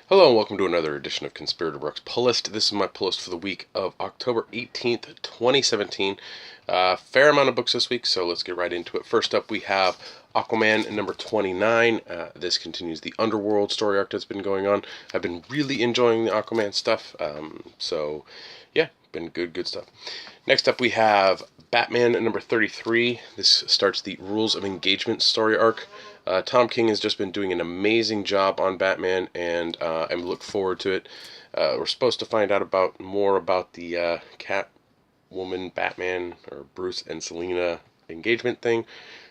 Hello and welcome to another edition of Conspirator Brooks Pull List. This is my pull list for the week of October 18th, 2017. Fair amount of books this week, so let's get right into it. First up, we have Aquaman number 29. This continues the Underworld story arc that's been going on. I've been really enjoying the Aquaman stuff, so yeah, been good stuff. Next up, we have Batman number 33. This starts the Rules of Engagement story arc. Tom King has just been doing an amazing job on Batman, and I look forward to it. We're supposed to find out more about the Catwoman, Batman, or Bruce and Selina engagement thing.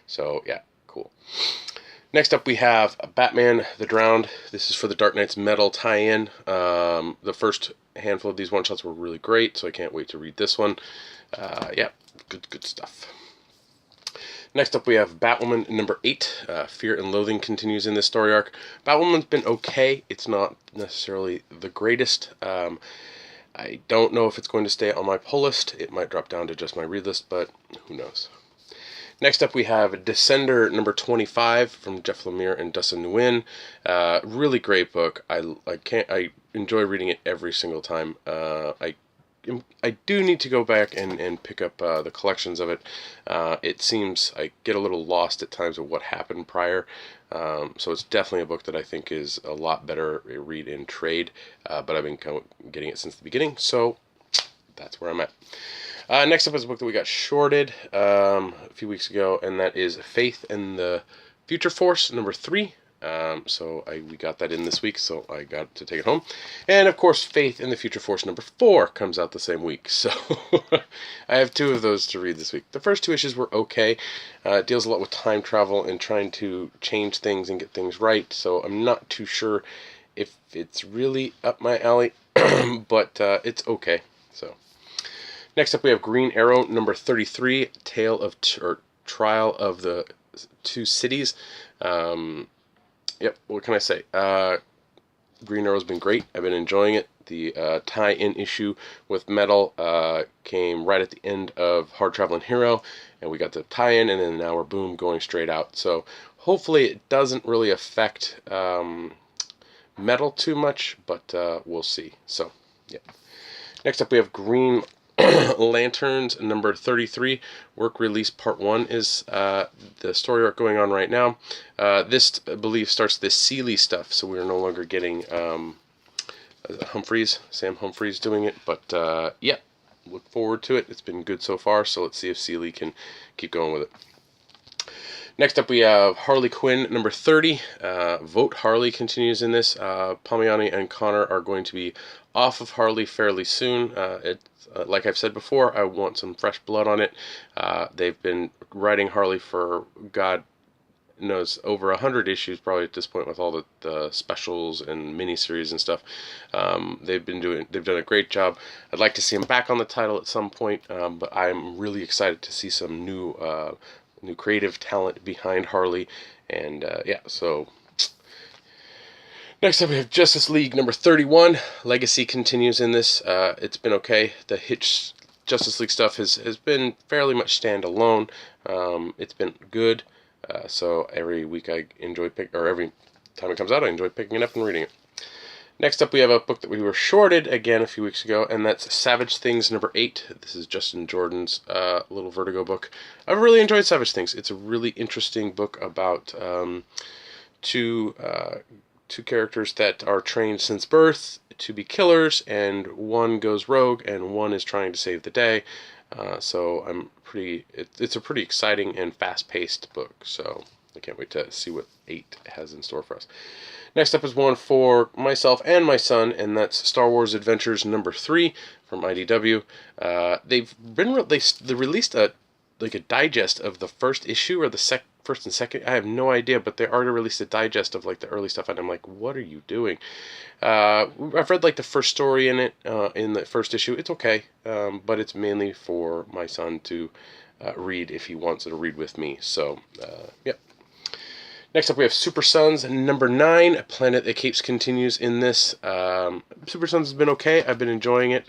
So yeah, cool. Next up, we have Batman the Drowned. This is for the Dark Knight's Metal tie-in. The first handful of these one-shots were really great, so I can't wait to read this one. Yeah, good stuff. Next up, we have Batwoman number 8. Fear and Loathing continues in this story arc. Batwoman's been okay. It's not necessarily the greatest. I don't know if it's going to stay on my pull list. It might drop down to just my read list, but who knows. Next up, we have Descender number 25 from Jeff Lemire and Dustin Nguyen. Really great book. I enjoy reading it every single time. I do need to go back and pick up the collections of it. It seems I get a little lost at times of what happened prior. So it's definitely a book that I think is a lot better read in trade. But I've been getting it since the beginning, so that's where I'm at. Next up is a book that we got shorted a few weeks ago, and that is Faith in the Future Force number 3. We got that in this week, so I got to take it home. And of course, Faith in the Future Force number 4 comes out the same week, so I have 2 of those to read this week. The first 2 issues were okay. It deals a lot with time travel and trying to change things and get things right, so I'm not too sure if it's really up my alley, but it's okay. So next up, we have Green Arrow number 33, Trial of the Two Cities. Yep, what can I say? Green Arrow's been great. I've been enjoying it. The tie-in issue with Metal came right at the end of Hard Traveling Hero, and we got the tie-in, and then now we're going straight out. So hopefully it doesn't really affect Metal too much, but we'll see. So, yeah. Next up, we have Green Lanterns number 33. Work Release Part 1 is the story arc going on right now. This, I believe, starts this Seeley stuff, so we're no longer getting Sam Humphries doing it, but yeah, look forward to it. It's been good so far, so let's see if Seeley can keep going with it. Next up, we have Harley Quinn number 30. Vote Harley continues in this. Palmiani and Connor are going to be off of Harley fairly soon. Like I've said before, I want some fresh blood on it. They've been writing Harley for, God knows, over 100 issues probably at this point with all the specials and miniseries and stuff. They've done a great job. I'd like to see them back on the title at some point, but I'm really excited to see some new creative talent behind Harley, and yeah, so next up we have Justice League number 31. Legacy continues in this. It's been okay. The Hitch Justice League stuff has been fairly much standalone. It's been good, so every week I enjoy every time it comes out I enjoy picking it up and reading it. Next up, we have a book that we were shorted again a few weeks ago, and that's Savage Things number 8. This is Justin Jordan's little Vertigo book. I've really enjoyed Savage Things. It's a really interesting book about two characters that are trained since birth to be killers, and one goes rogue, and one is trying to save the day. So it's a pretty exciting and fast-paced book, so I can't wait to see what 8 has in store for us. Next up is one for myself and my son, and that's Star Wars Adventures number 3 from IDW. They released a digest of the first issue, or the first and second. I have no idea, but they already released a digest of like the early stuff, and I'm like, what are you doing? I've read like the first story in it in the first issue. It's okay, but it's mainly for my son to read if he wants to read with me. So yeah. Next up, we have Super Sons number 9. Planet That Capes continues in this. Super Sons has been okay. I've been enjoying it.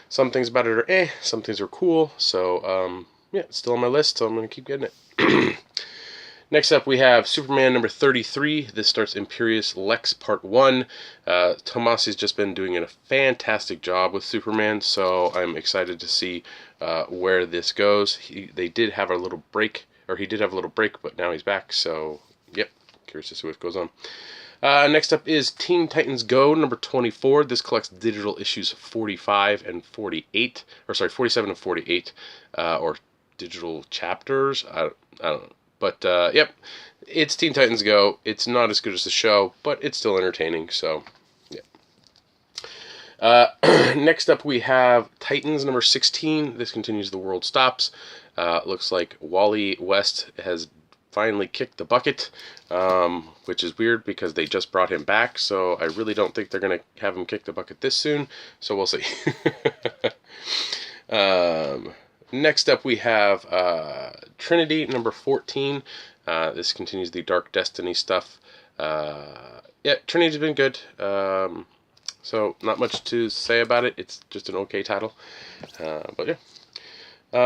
Some things about it are some things are cool. So, yeah, it's still on my list, so I'm going to keep getting it. Next up, we have Superman number 33. This starts Imperious Lex Part 1. Tomasi's just been doing a fantastic job with Superman, so I'm excited to see where this goes. He did have a little break, but now he's back, so yep, curious to see what goes on. Next up is Teen Titans Go number 24. This collects digital issues 47 and 48, or digital chapters. I don't know. But, yep, it's Teen Titans Go. It's not as good as the show, but it's still entertaining, so, yeah. Next up, we have Titans number 16. This continues The World Stops. Looks like Wally West has finally kicked the bucket, which is weird because they just brought him back, so I really don't think they're going to have him kick the bucket this soon, so we'll see. Next up, we have Trinity number 14. This continues the Dark Destiny stuff. Yeah, Trinity's been good. So not much to say about it. It's just an okay title. But yeah.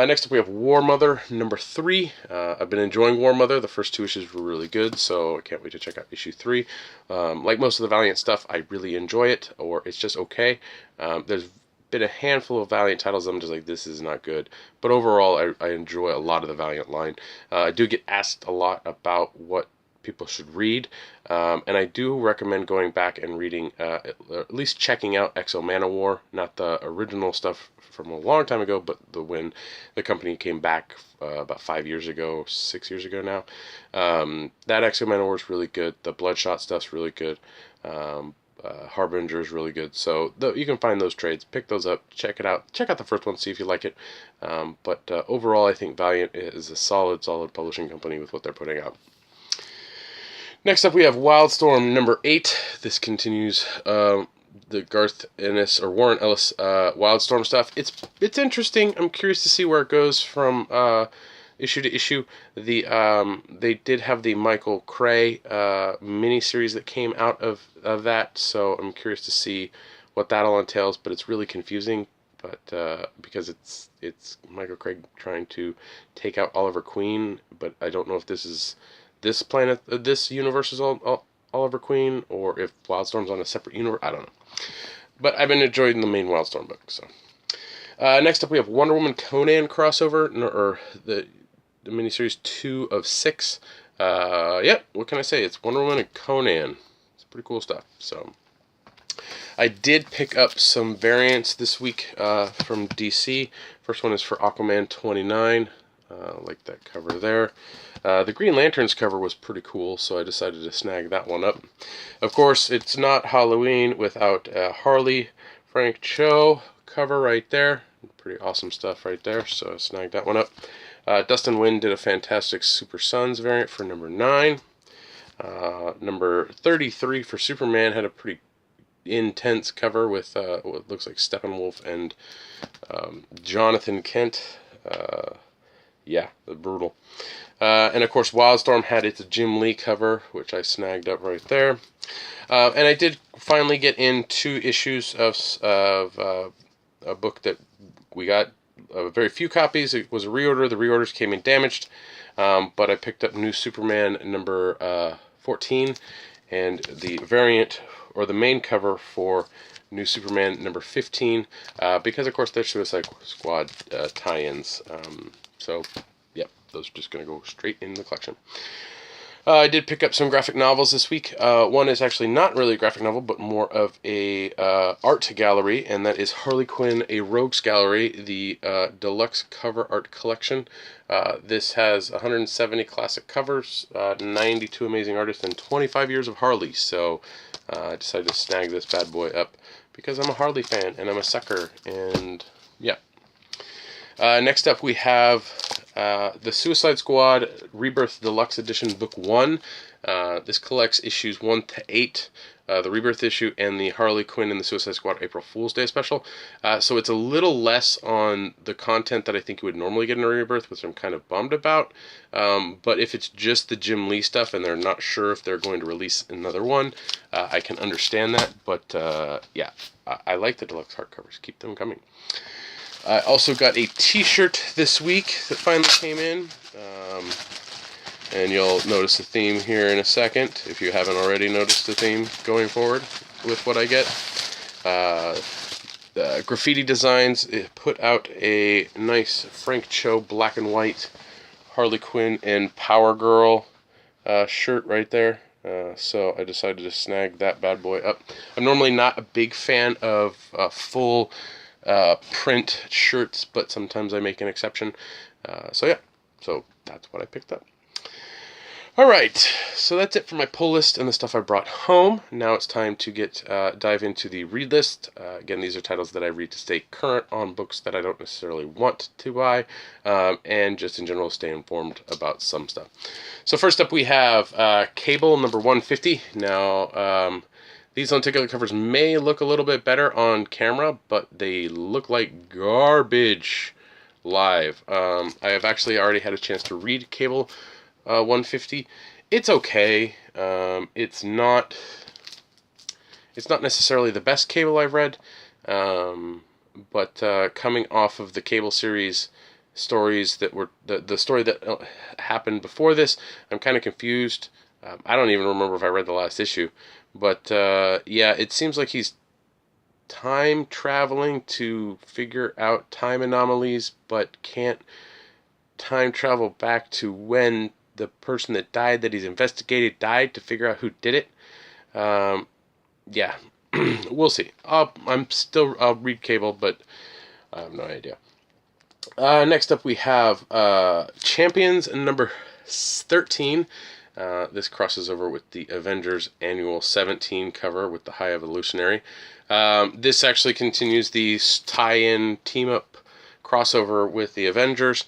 Next up, we have War Mother number 3. I've been enjoying War Mother. The first 2 issues were really good, so I can't wait to check out issue 3. Like most of the Valiant stuff, I really enjoy it, or it's just okay. There's been a handful of Valiant titles I'm just like, this is not good, but overall I enjoy a lot of the Valiant line. I do get asked a lot about what people should read, and I do recommend going back and reading, at least checking out Exo Manowar, not the original stuff from a long time ago, but when the company came back about 5 years ago, 6 years ago now. That Exo Manowar is really good. The Bloodshot stuff's really good. Harbinger is really good, so you can find those trades, pick those up, check it out, check out the first one, see if you like it. But overall, I think Valiant is a solid publishing company with what they're putting out. Next up, we have Wildstorm number 8. This continues the Garth Ennis or Warren Ellis Wildstorm stuff. It's interesting. I'm curious to see where it goes from issue to issue. They did have the Michael Cray miniseries that came out of that, so I'm curious to see what that all entails. But it's really confusing, but because it's Michael Cray trying to take out Oliver Queen, but I don't know if this is this universe is all Oliver Queen, or if Wildstorm's on a separate universe. I don't know. But I've been enjoying the main Wildstorm book. So next up, we have Wonder Woman Conan crossover, or the miniseries 2 of 6. Yep, what can I say? It's Wonder Woman and Conan. It's pretty cool stuff. So I did pick up some variants this week from DC. First one is for Aquaman 29. Like that cover there. The Green Lantern's cover was pretty cool, so I decided to snag that one up. Of course, it's not Halloween without Harley Frank Cho cover right there. Pretty awesome stuff right there, so I snagged that one up. Dustin Wynn did a fantastic Super Sons variant for number 9. Number 33 for Superman had a pretty intense cover with what looks like Steppenwolf and Jonathan Kent. Yeah, brutal. And of course, Wildstorm had its Jim Lee cover, which I snagged up right there. And I did finally get in 2 issues of a book that we got very few copies. It was a reorder. The reorders came in damaged, but I picked up New Superman number 14 and the variant or the main cover for New Superman number 15 because of course they're Suicide Squad tie-ins. So, yep, those are just going to go straight in the collection. I did pick up some graphic novels this week. One is actually not really a graphic novel, but more of a art gallery, and that is Harley Quinn, a Rogues Gallery, the deluxe cover art collection. This has 170 classic covers, 92 amazing artists, and 25 years of Harley. So I decided to snag this bad boy up because I'm a Harley fan, and I'm a sucker, and yeah. Next up, we have the Suicide Squad Rebirth Deluxe Edition Book 1. This collects issues 1 to 8, the Rebirth issue, and the Harley Quinn and the Suicide Squad April Fool's Day special. So it's a little less on the content that I think you would normally get in a Rebirth, which I'm kind of bummed about. But if it's just the Jim Lee stuff and they're not sure if they're going to release another one, I can understand that. But yeah, I like the deluxe hardcovers. Keep them coming. I also got a t-shirt this week that finally came in. And you'll notice the theme here in a second, if you haven't already noticed the theme going forward with what I get. The Graffiti Designs put out a nice Frank Cho black and white Harley Quinn and Power Girl shirt right there. So I decided to snag that bad boy up. I'm normally not a big fan of full print shirts, but sometimes I make an exception. So yeah, so that's what I picked up. Alright, so that's it for my pull list and the stuff I brought home. Now it's time to dive into the read list. Again, these are titles that I read to stay current on books that I don't necessarily want to buy, and just in general stay informed about some stuff. So first up we have Cable number 150. Now, these lenticular covers may look a little bit better on camera, but they look like garbage live. I have actually already had a chance to read Cable 150. It's okay. It's not necessarily the best Cable I've read, but coming off of the Cable series stories that were the story that happened before this, I'm kind of confused. I don't even remember if I read the last issue, but yeah, it seems like he's time traveling to figure out time anomalies, but can't time travel back to when the person that died, that he's investigated, died, to figure out who did it. Yeah, we'll see. I'll read Cable, but I have no idea. Next up we have Champions number 13. This crosses over with the Avengers Annual 17 cover with the High Evolutionary. This actually continues the tie-in team-up crossover with the Avengers.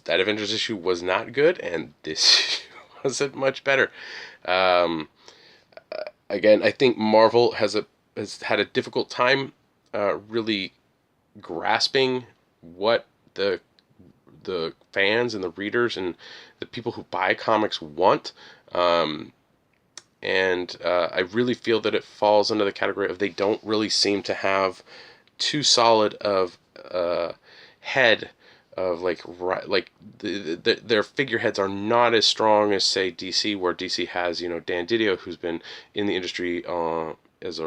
That Avengers issue was not good, and this issue wasn't much better. Again, I think Marvel has had a difficult time really grasping what the fans and the readers and the people who buy comics want. And I really feel that it falls under the category of they don't really seem to have too solid of head of their figureheads are not as strong as say DC, where DC has Dan Didio, who's been in the industry he's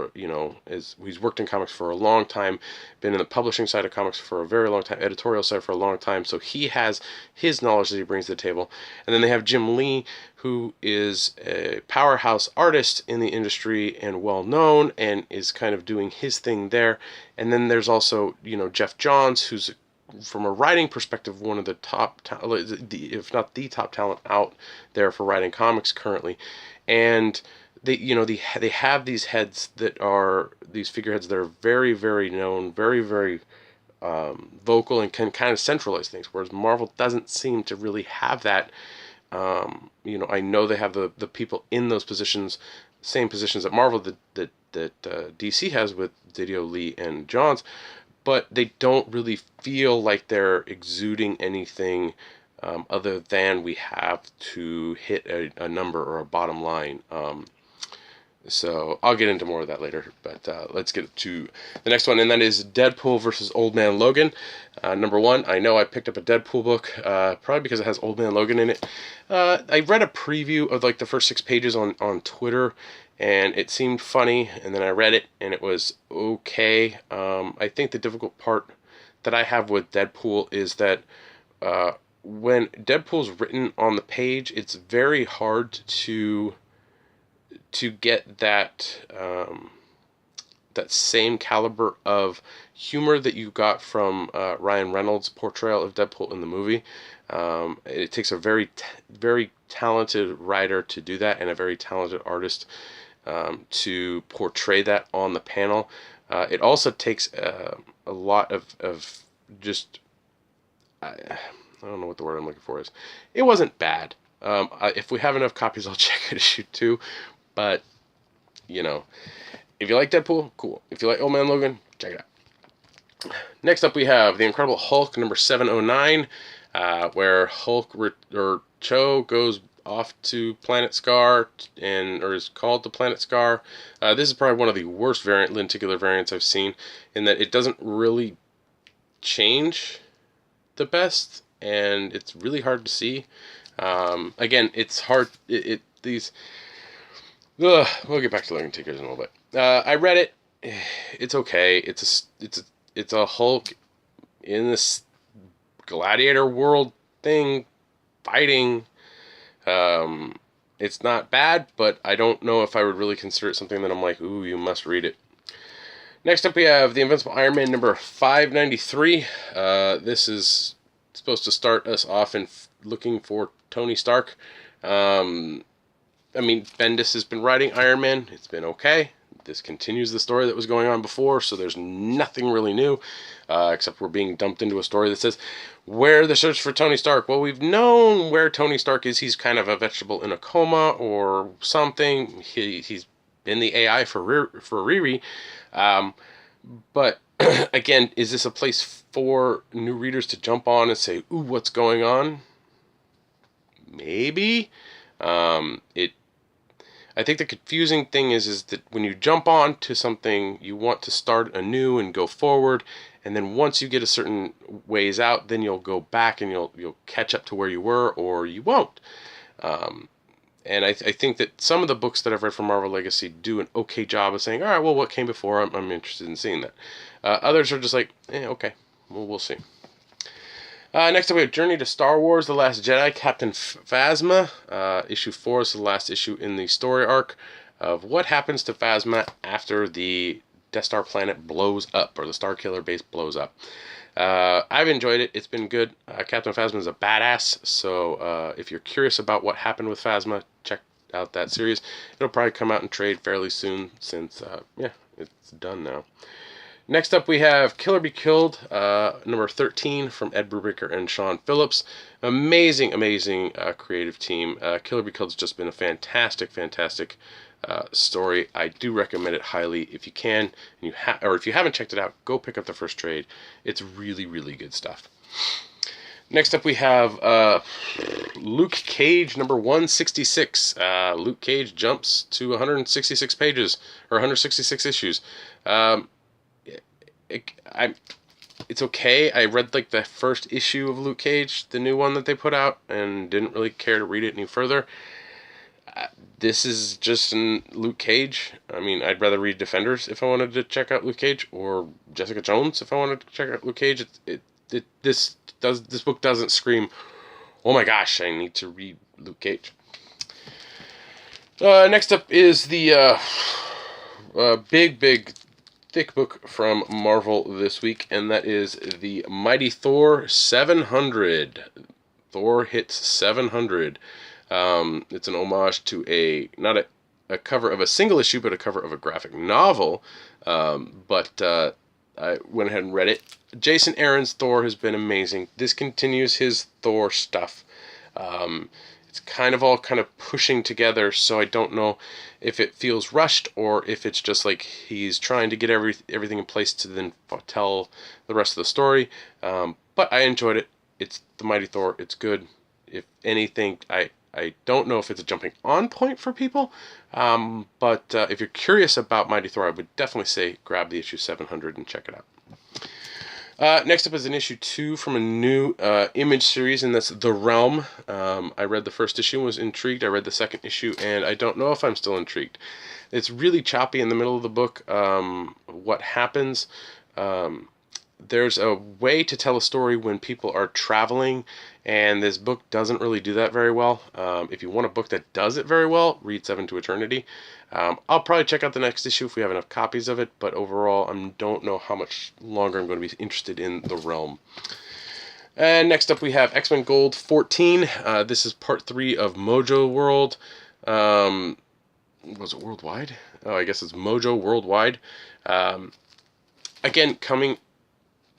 worked in comics for a long time, been in the publishing side of comics for a very long time, editorial side for a long time, so he has his knowledge that he brings to the table. And then they have Jim Lee, who is a powerhouse artist in the industry and well known, and is kind of doing his thing there. And then there's also Jeff Johns, who's from a writing perspective one of the top if not the top talent out there for writing comics currently. And they have these heads that are these figureheads that are very, very known, very, very vocal, and can kind of centralize things, whereas Marvel doesn't seem to really have that. I know they have the people in those positions, same positions at Marvel that DC has with Didio, Lee, and Johns, but they don't really feel like they're exuding anything other than we have to hit a number or a bottom line. So I'll get into more of that later, but let's get to the next one, and that is Deadpool versus Old Man Logan. Number 1, I know I picked up a Deadpool book, probably because it has Old Man Logan in it. I read a preview of the first 6 pages on Twitter, and it seemed funny, and then I read it, and it was okay. I think the difficult part that I have with Deadpool is that when Deadpool's written on the page, it's very hard to get that that same caliber of humor that you got from Ryan Reynolds' portrayal of Deadpool in the movie. It takes a very talented writer to do that, and a very talented artist to portray that on the panel. It also takes a lot of just I don't know what the word I'm looking for is. It wasn't bad. If we have enough copies, I'll check it issue 2. But, if you like Deadpool, cool. If you like Old Man Logan, check it out. Next up we have The Incredible Hulk number 709, where Cho goes off to Planet Scar, or is called to Planet Scar. This is probably one of the worst lenticular variants I've seen, in that it doesn't really change the best, and it's really hard to see. Again, it's hard. We'll get back to Living Takers in a little bit. I read it. It's okay. It's a Hulk in this gladiator world thing fighting. It's not bad, but I don't know if I would really consider it something that I'm like, ooh, you must read it. Next up, we have The Invincible Iron Man number 593. This is supposed to start us off in looking for Tony Stark. Bendis has been writing Iron Man. It's been okay. This continues the story that was going on before, so there's nothing really new, except we're being dumped into a story that says, where the search for Tony Stark? Well, we've known where Tony Stark is. He's kind of a vegetable in a coma or something. He's been the AI for Riri. But, again, is this a place for new readers to jump on and say, ooh, what's going on? Maybe. I think the confusing thing is that when you jump on to something, you want to start anew and go forward, and then once you get a certain ways out, then you'll go back and you'll catch up to where you were, or you won't. And I think that some of the books that I've read from Marvel Legacy do an okay job of saying, all right, well, what came before? I'm interested in seeing that. Others are just like, okay, well, we'll see. Next up, we have Journey to Star Wars: The Last Jedi, Captain Phasma. Issue 4 is the last issue in the story arc of what happens to Phasma after the Death Star planet blows up, or the Starkiller base blows up. I've enjoyed it. It's been good. Captain Phasma is a badass, so if you're curious about what happened with Phasma, check out that series. It'll probably come out in trade fairly soon, since, it's done now. Next up, we have Kill or Be Killed, number 13 from Ed Brubaker and Sean Phillips. Amazing creative team. Kill or Be Killed has just been a fantastic story. I do recommend it highly if you can, and or if you haven't checked it out, go pick up the first trade. It's really good stuff. Next up, we have Luke Cage, number 166. Luke Cage jumps to 166 pages, or 166 issues. It's okay. I read the first issue of Luke Cage, the new one that they put out, and didn't really care to read it any further. This is just Luke Cage. I'd rather read Defenders if I wanted to check out Luke Cage, or Jessica Jones if I wanted to check out Luke Cage. This book doesn't scream, oh my gosh, I need to read Luke Cage. Next up is the big thick book from Marvel this week, and that is the Mighty Thor 700. Thor hits 700. It's an homage to not a cover of a single issue, but a cover of a graphic novel. But I went ahead and read it. Jason Aaron's Thor has been amazing. This continues his Thor stuff. It's kind of pushing together, so I don't know if it feels rushed or if it's just like he's trying to get everything in place to then tell the rest of the story. But I enjoyed it. It's the Mighty Thor. It's good. If anything, I don't know if it's a jumping on point for people, but if you're curious about Mighty Thor, I would definitely say grab the issue 700 and check it out. Next up is an issue 2 from a new Image series, and that's The Realm. I read the first issue and was intrigued. I read the second issue, and I don't know if I'm still intrigued. It's really choppy in the middle of the book. What happens? There's a way to tell a story when people are traveling, and this book doesn't really do that very well. If you want a book that does it very well, read Seven to Eternity. I'll probably check out the next issue if we have enough copies of it, but overall, I don't know how much longer I'm going to be interested in The Realm. And next up, we have X-Men Gold 14. This is part 3 of Mojo World. Was it Worldwide? Oh, I guess it's Mojo Worldwide. Again, coming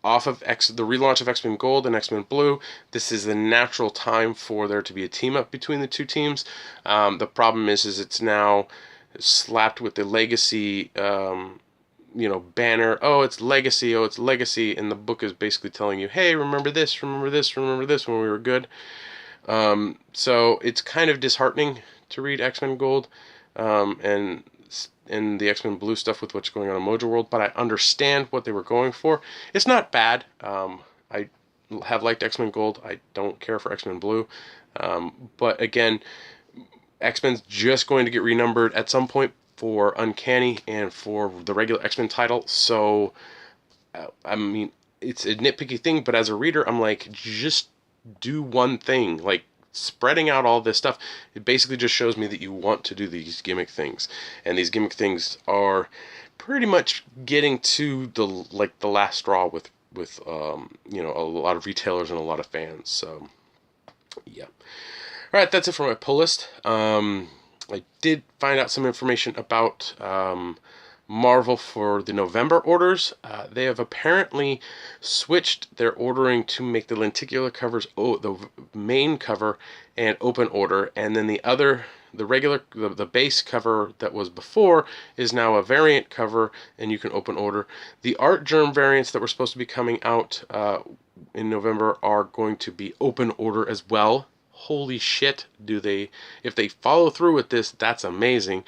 off of the relaunch of X-Men Gold and X-Men Blue, this is the natural time for there to be a team-up between the two teams. The problem is it's now slapped with the Legacy, banner. Oh, it's Legacy. Oh, it's Legacy. And the book is basically telling you, hey, remember this, remember this, remember this when we were good. So it's kind of disheartening to read X-Men Gold and the X-Men Blue stuff with what's going on in Mojo World, but I understand what they were going for. It's not bad. I have liked X-Men Gold. I don't care for X-Men Blue. But again, X-Men's just going to get renumbered at some point for Uncanny and for the regular X-Men title. So, I mean, it's a nitpicky thing, but as a reader, I'm like, just do one thing. Like, spreading out all this stuff, it basically just shows me that you want to do these gimmick things. And these gimmick things are pretty much getting to the last straw with a lot of retailers and a lot of fans. So, yeah. All right, that's it for my pull list. I did find out some information about Marvel for the November orders. They have apparently switched their ordering to make the lenticular covers the main cover and open order, and then the base cover that was before is now a variant cover, and you can open order. The Art Germ variants that were supposed to be coming out in November are going to be open order as well. Holy shit, if they follow through with this, that's amazing.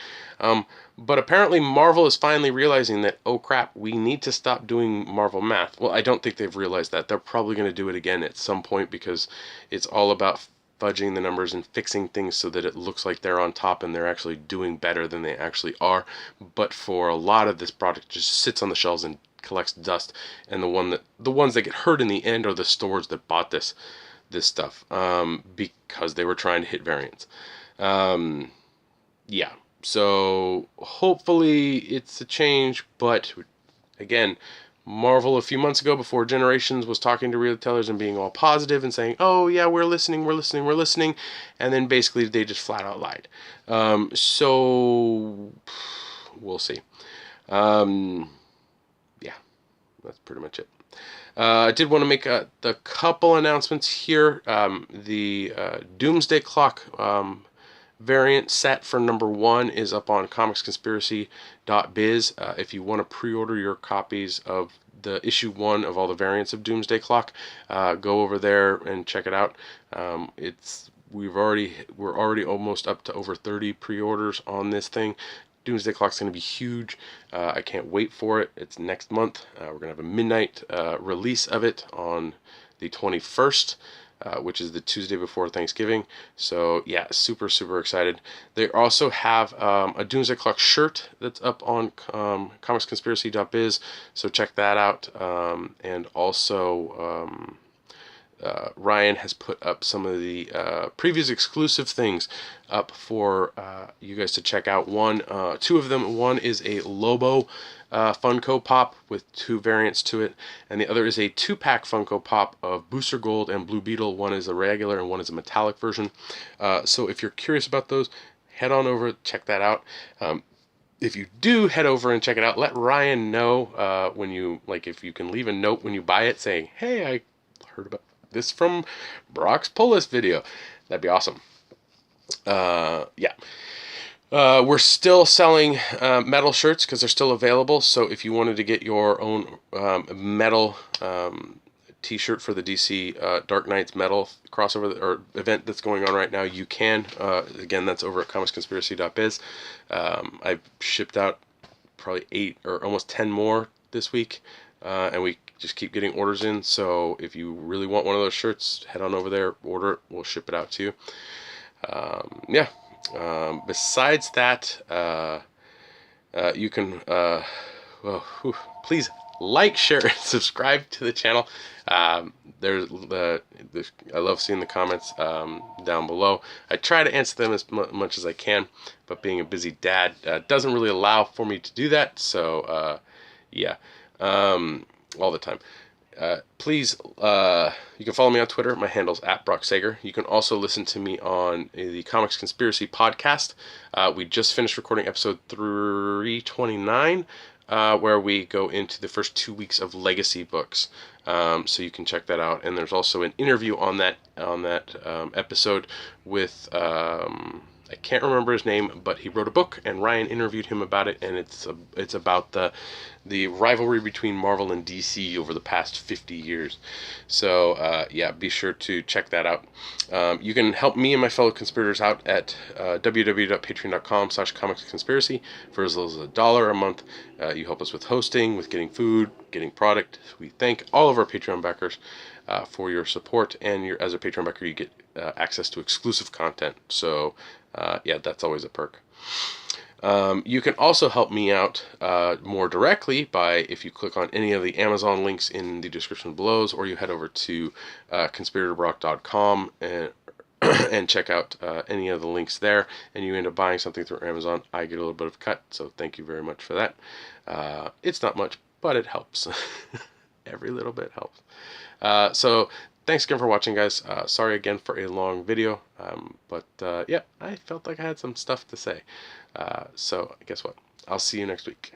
But apparently Marvel is finally realizing that, oh crap, we need to stop doing Marvel math. Well, I don't think they've realized that. They're probably going to do it again at some point, because it's all about fudging the numbers and fixing things so that it looks like they're on top and they're actually doing better than they actually are. But for a lot of this product, just sits on the shelves and collects dust, and the ones that get hurt in the end are the stores that bought this stuff because they were trying to hit variants. Yeah, so hopefully it's a change, but again, Marvel a few months ago, before Generations, was talking to retailers and being all positive and saying, oh yeah, we're listening, and then basically they just flat out lied. So we'll see. Yeah, that's pretty much it. I did want to make the couple announcements here. The Doomsday Clock variant set for #1 is up on comicsconspiracy.biz. If you want to pre-order your copies of the issue 1 of all the variants of Doomsday Clock, go over there and check it out. We're already almost up to over 30 pre-orders on this thing. Doomsday Clock's going to be huge. I can't wait for it. It's next month. We're going to have a midnight release of it on the 21st, which is the Tuesday before Thanksgiving. So yeah, super, super excited. They also have a Doomsday Clock shirt that's up on comicsconspiracy.biz, so check that out. And also Ryan has put up some of the previous exclusive things up for you guys to check out. Two of them. One is a Lobo Funko Pop with 2 variants to it, and the other is a 2-pack Funko Pop of Booster Gold and Blue Beetle. One is a regular and one is a metallic version. So if you're curious about those, head on over, check that out. If you do head over and check it out, let Ryan know if you can leave a note when you buy it saying, hey, I heard about this from Brock's pull list video. That'd be awesome. Yeah. We're still selling metal shirts because they're still available. So if you wanted to get your own metal t-shirt for the DC Dark Knights metal crossover or event that's going on right now, you can. Again, that's over at comicsconspiracy.biz. I've shipped out probably 8 or almost 10 more this week, and we just keep getting orders in. So if you really want one of those shirts, head on over there, order it, we'll ship it out to you. Yeah. Besides that, you can please like, share, and subscribe to the channel. I love seeing the comments down below. I try to answer them as much as I can, but being a busy dad doesn't really allow for me to do that. So yeah, all the time. Please, you can follow me on Twitter. My handle's @BrockSager. You can also listen to me on the Comics Conspiracy podcast. We just finished recording episode 329, where we go into the first 2 weeks of Legacy books. So you can check that out. And there's also an interview on that episode with I can't remember his name, but he wrote a book, and Ryan interviewed him about it, and it's about the rivalry between Marvel and DC over the past 50 years. So yeah, be sure to check that out. You can help me and my fellow conspirators out at www.patreon.com/comicsconspiracy for as little as $1 a month. You help us with hosting, with getting food, getting product. We thank all of our Patreon backers for your support, and as a Patreon backer, you get access to exclusive content. So yeah, that's always a perk. You can also help me out more directly by if you click on any of the Amazon links in the description below, or you head over to conspiratorbrock.com and check out any of the links there, and you end up buying something through Amazon. I get a little bit of a cut, so thank you very much for that. It's not much, but it helps. Every little bit helps. So thanks again for watching, guys. Sorry again for a long video, but yeah, I felt like I had some stuff to say. So guess what? I'll see you next week.